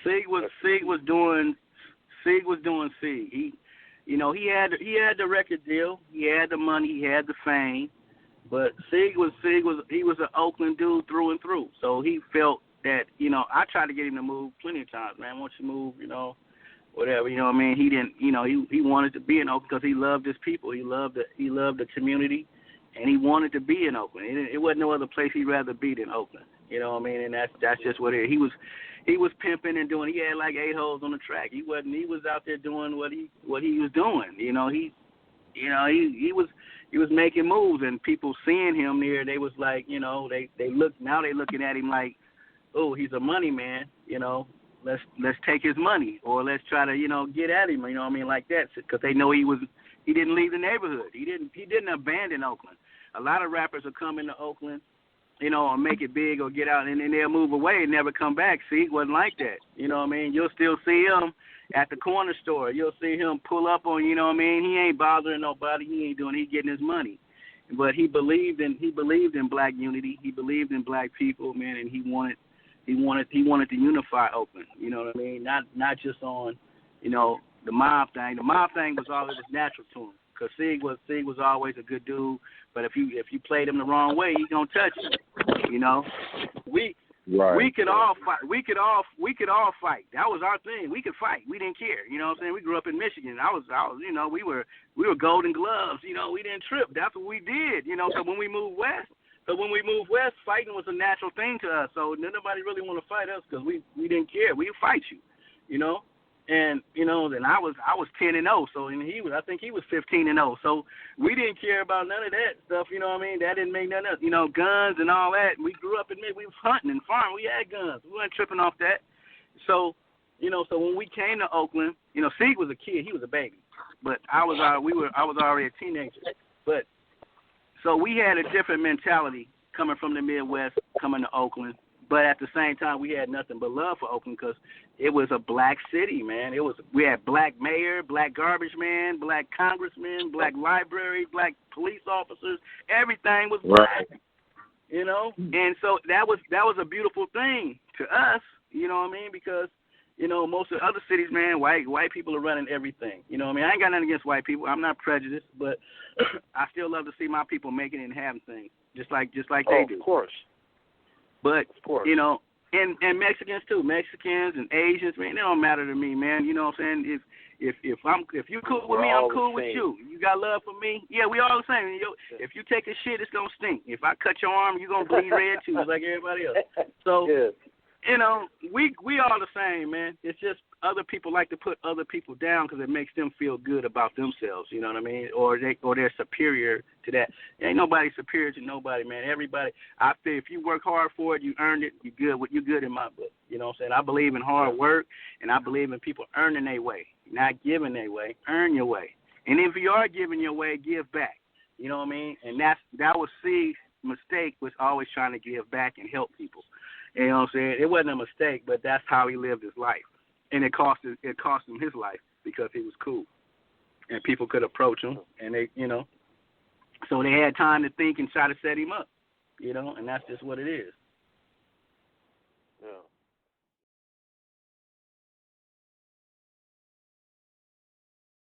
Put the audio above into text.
Sig was doing Sig. He had the record deal, he had the money, he had the fame, but Sig was an Oakland dude through and through. So he felt that I tried to get him to move plenty of times, man. Why don't you move, whatever, what I mean? He didn't, he wanted to be in Oakland because he loved his people, he loved the community, and he wanted to be in Oakland. It wasn't no other place he'd rather be than Oakland. You know what I mean? And that's just what it is. He was pimping and doing. He had like 8 holes on the track. He was out there doing what he was doing. He was making moves, and people seeing him there, they was like, they looking at him like, oh, he's a money man. Let's take his money, or let's try to get at him. Like that, because they know he didn't leave the neighborhood. He didn't abandon Oakland. A lot of rappers will come into Oakland, or make it big or get out, and then they'll move away and never come back. See, it wasn't like that. You'll still see him at the corner store. You'll see him pull up on, he ain't bothering nobody. He getting his money. But he believed in black unity. He believed in black people, man, and he wanted to unify Oakland. You know what I mean? Not just on, the mob thing. The mob thing was always natural to him, because Sig was always a good dude. But if you played him the wrong way, he's gonna touch you. We could all fight. We could all fight. That was our thing. We could fight. We didn't care. You know what I'm saying? We grew up in Michigan. I was we were Golden Gloves. We didn't trip. That's what we did. So when we moved west, fighting was a natural thing to us. So nobody really want to fight us because we didn't care. We would fight you. And then I was 10-0, so I think he was 15-0. So we didn't care about none of that stuff. That didn't make none of guns and all that. We grew up in we was hunting and farming. We had guns. We weren't tripping off that. So so when we came to Oakland, Sig was a kid. He was a baby, but I was already a teenager. But so we had a different mentality coming from the Midwest, coming to Oakland. But at the same time, we had nothing but love for Oakland because it was a black city, man. We had black mayor, black garbage man, black congressman, black library, black police officers. Everything was black, And so that was a beautiful thing to us, because most of the other cities, man, white people are running everything. I ain't got nothing against white people. I'm not prejudiced, but I still love to see my people making it and having things just like they do. Of course. But, and Mexicans too. Mexicans and Asians, man, it don't matter to me, man. You know what I'm saying? If you cool with me, I'm cool with you. You got love for me? Yeah, we all the same. If you take a shit, it's going to stink. If I cut your arm, you're going to bleed red too, like everybody else. So, we all the same, man. It's just other people like to put other people down because it makes them feel good about themselves, you know what I mean? Or they're superior to that. Ain't nobody superior to nobody, man. Everybody, I feel if you work hard for it, you earned it, you're good in my book. You know what I'm saying? I believe in hard work, and I believe in people earning their way, not giving their way. Earn your way. And if you are giving your way, give back. You know what I mean? And that was C's mistake, was always trying to give back and help people. You know what I'm saying? It wasn't a mistake, but that's how he lived his life. And it cost him his life because he was cool. And people could approach him, and they, so they had time to think and try to set him up, and that's just what it is.